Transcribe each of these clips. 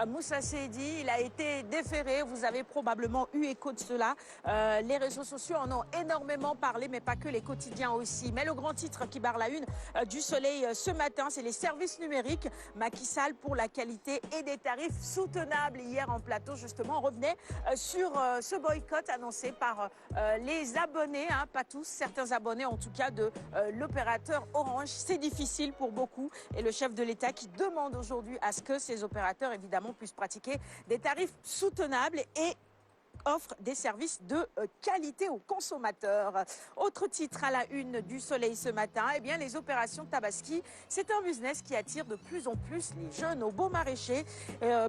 Moussa Seydi. Il a été déféré. Vous avez probablement eu écho de cela. Les réseaux sociaux en ont énormément parlé, mais pas que, les quotidiens aussi. Mais le grand titre qui barre la une du Soleil ce matin, c'est les services numériques. Macky Sall pour la qualité et des tarifs soutenables. Hier en plateau, justement, on revenait sur ce boycott annoncé par les abonnés, hein, pas tous, certains abonnés en tout cas de l'opérateur Orange. C'est difficile pour beaucoup et le chef de l'État qui demande aujourd'hui à ce que ces opérateurs évidemment puissent pratiquer des tarifs soutenables et offre des services de qualité aux consommateurs. Autre titre à la une du Soleil ce matin, eh bien les opérations Tabaski, c'est un business qui attire de plus en plus les jeunes au beau maraîcher.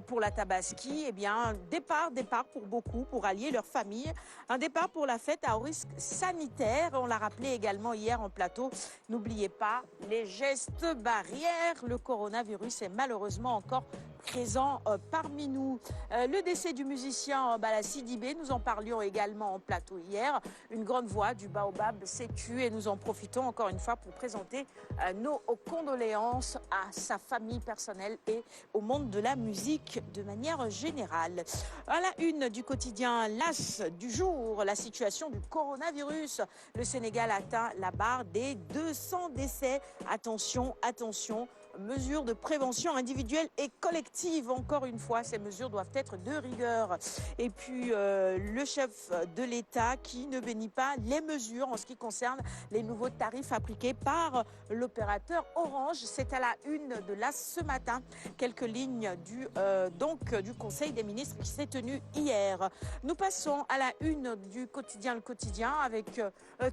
Pour la Tabaski, eh bien départ pour beaucoup, pour allier leur famille. Un départ pour la fête à haut risque sanitaire. On l'a rappelé également hier en plateau. N'oubliez pas les gestes barrières. Le coronavirus est malheureusement encore présent parmi nous. Le décès du musicien Bala Sidibé, nous en parlions également en plateau hier. Une grande voix du Baobab s'est tue et nous en profitons encore une fois pour présenter nos condoléances à sa famille personnelle et au monde de la musique de manière générale. À la une du quotidien L'As du jour, la situation du coronavirus. Le Sénégal atteint la barre des 200 décès. Attention, attention. Mesures de prévention individuelle et collective. Encore une fois, ces mesures doivent être de rigueur. Et puis, le chef de l'État qui ne bénit pas les mesures en ce qui concerne les nouveaux tarifs appliqués par l'opérateur Orange. C'est à la une de l'As ce matin. Quelques lignes du Conseil des ministres qui s'est tenu hier. Nous passons à la une du quotidien Le Quotidien avec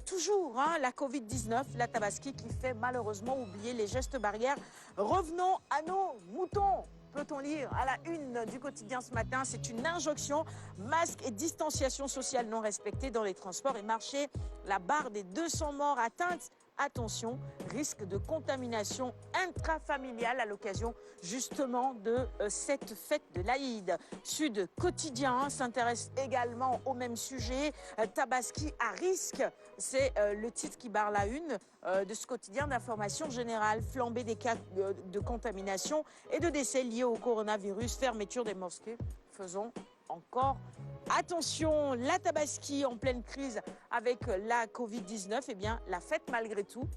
toujours la Covid-19, la Tabaski qui fait malheureusement oublier les gestes barrières. Revenons à nos moutons. Peut-on lire à la une du quotidien ce matin, c'est une injonction, masque et distanciation sociale non respectée dans les transports et marchés. La barre des 200 morts atteinte. Attention, risque de contamination intrafamiliale à l'occasion justement de cette fête de l'Aïd. Sud Quotidien s'intéresse également au même sujet. Tabaski à risque, c'est le titre qui barre la une de ce quotidien d'information générale. Flambée des cas de contamination et de décès liés au coronavirus, fermeture des mosquées. Faisons encore attention. La Tabaski en pleine crise avec la Covid-19, eh bien la fête malgré tout.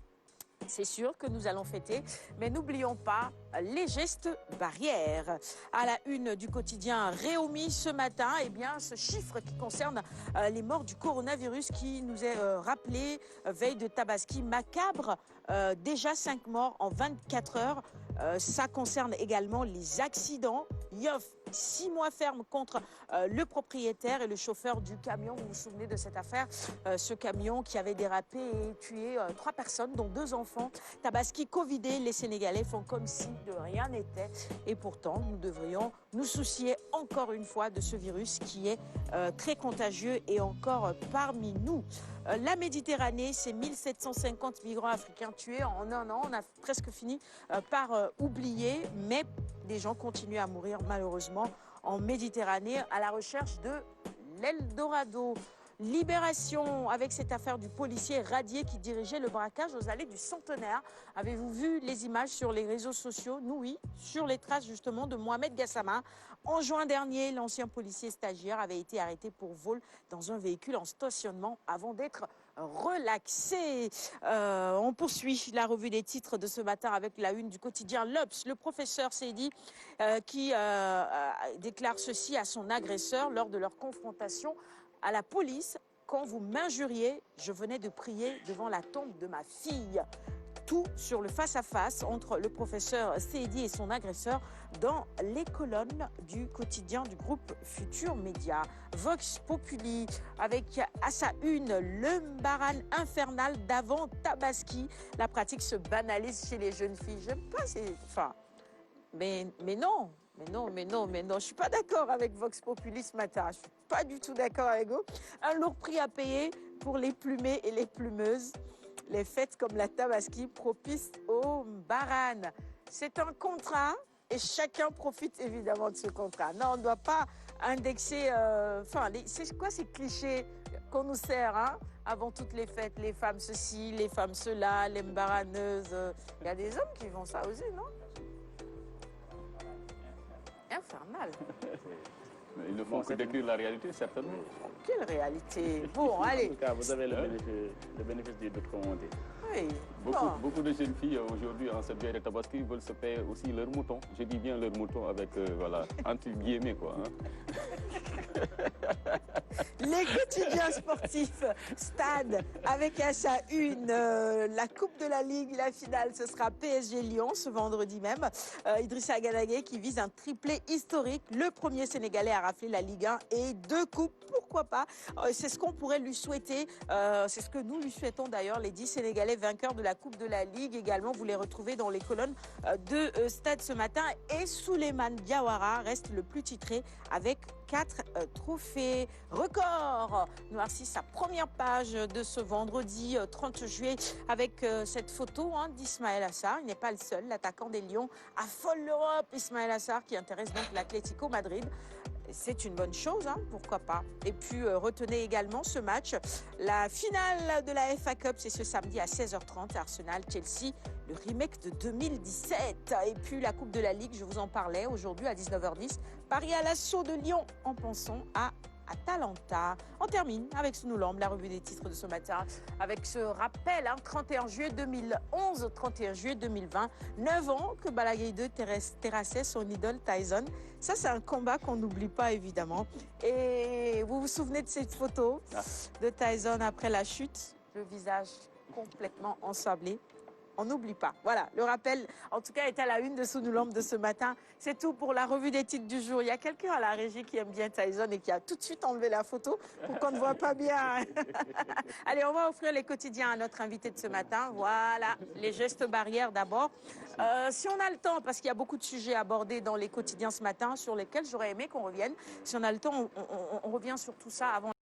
C'est sûr que nous allons fêter, mais n'oublions pas les gestes barrières. À la une du quotidien Réumi ce matin, eh bien, ce chiffre qui concerne les morts du coronavirus qui nous est rappelé, veille de Tabaski macabre, déjà 5 morts en 24 heures. Ça concerne également les accidents. Yoff, 6 mois ferme contre le propriétaire et le chauffeur du camion. Vous vous souvenez de cette affaire, ce camion qui avait dérapé et tué 3 personnes, dont 2 enfants. Tabaski covidé, les Sénégalais font comme si de rien n'était. Et pourtant, nous devrions nous soucier encore une fois de ce virus qui est très contagieux et encore parmi nous. La Méditerranée, c'est 1750 migrants africains tués en un an. On a presque fini par oublier, mais des gens continuent à mourir malheureusement en Méditerranée à la recherche de l'Eldorado. Libération avec cette affaire du policier radié qui dirigeait le braquage aux allées du Centenaire. Avez-vous vu les images sur les réseaux sociaux? Nous, oui, sur les traces justement de Mohamed Gassama. En juin dernier, l'ancien policier stagiaire avait été arrêté pour vol dans un véhicule en stationnement avant d'être relaxé. On poursuit la revue des titres de ce matin avec la une du quotidien L'Obs. Le professeur Seydi qui déclare ceci à son agresseur lors de leur confrontation à la police. Quand vous m'injuriez, je venais de prier devant la tombe de ma fille. Tout sur le face-à-face entre le professeur Seydi et son agresseur dans les colonnes du quotidien du groupe Futur Média. Vox Populi avec à sa une le mbaran infernal d'avant Tabaski. La pratique se banalise chez les jeunes filles. J'aime pas ces... Enfin, mais non. Je suis pas d'accord avec Vox Populi ce matin. Je suis pas du tout d'accord avec vous. Un lourd prix à payer pour les plumés et les plumeuses. Les fêtes comme la Tabaski propices au mbaran. C'est un contrat et chacun profite évidemment de ce contrat. Non, on ne doit pas indexer... c'est quoi ces clichés qu'on nous sert avant toutes les fêtes? Les femmes ceci, les femmes cela, les mbaraneuses. Il y a des hommes qui font ça aussi, non? infernal. Mais ils ne font que décrire la réalité, certainement. Quelle réalité. Bon, allez. En tout cas, vous avez le bénéfice du doute, comme on dit. Oui. Beaucoup de jeunes filles aujourd'hui en cette guerre de Tabaski veulent se payer aussi leur mouton. Je dis bien leur mouton avec, voilà, entre guillemets quoi. Hein. Les quotidiens sportifs, Stade, avec à sa une, la Coupe de la Ligue, la finale, ce sera PSG-Lyon ce vendredi même. Idrissa Gana Gueye qui vise un triplé historique, le premier Sénégalais à rafler la Ligue 1 et 2 coupes, pourquoi pas. C'est ce qu'on pourrait lui souhaiter, c'est ce que nous lui souhaitons d'ailleurs, les 10 Sénégalais vainqueurs de la Coupe de la Ligue. Également, vous les retrouvez dans les colonnes de Stade ce matin. Et Souleymane Diawara reste le plus titré avec 4 trophées. Record noircit sa première page de ce vendredi 30 juillet avec cette photo d'Ismaël Assar. Il n'est pas le seul, l'attaquant des Lions affole l'Europe. Ismaël Assar qui intéresse donc l'Atlético Madrid. C'est une bonne chose, pourquoi pas. Et puis, retenez également ce match. La finale de la FA Cup, c'est ce samedi à 16h30. Arsenal-Chelsea, le remake de 2017. Et puis, la Coupe de la Ligue, je vous en parlais aujourd'hui à 19h10. Paris à l'assaut de Lyon en pensant à Atalanta. On termine avec Sous nos lampes, la revue des titres de ce matin, avec ce rappel, 31 juillet 2011, 31 juillet 2020, 9 ans que Balla Gaye 2 terrassait son idole Tyson. Ça, c'est un combat qu'on n'oublie pas, évidemment. Et vous vous souvenez de cette photo de Tyson après la chute, le visage complètement ensablé. On n'oublie pas. Voilà, le rappel, en tout cas, est à la une de Sous nos lampes de ce matin. C'est tout pour la revue des titres du jour. Il y a quelqu'un à la régie qui aime bien Tyson et qui a tout de suite enlevé la photo pour qu'on ne voit pas bien. Allez, on va offrir les quotidiens à notre invité de ce matin. Voilà, les gestes barrières d'abord. Si on a le temps, parce qu'il y a beaucoup de sujets abordés dans les quotidiens ce matin sur lesquels j'aurais aimé qu'on revienne. Si on a le temps, on revient sur tout ça avant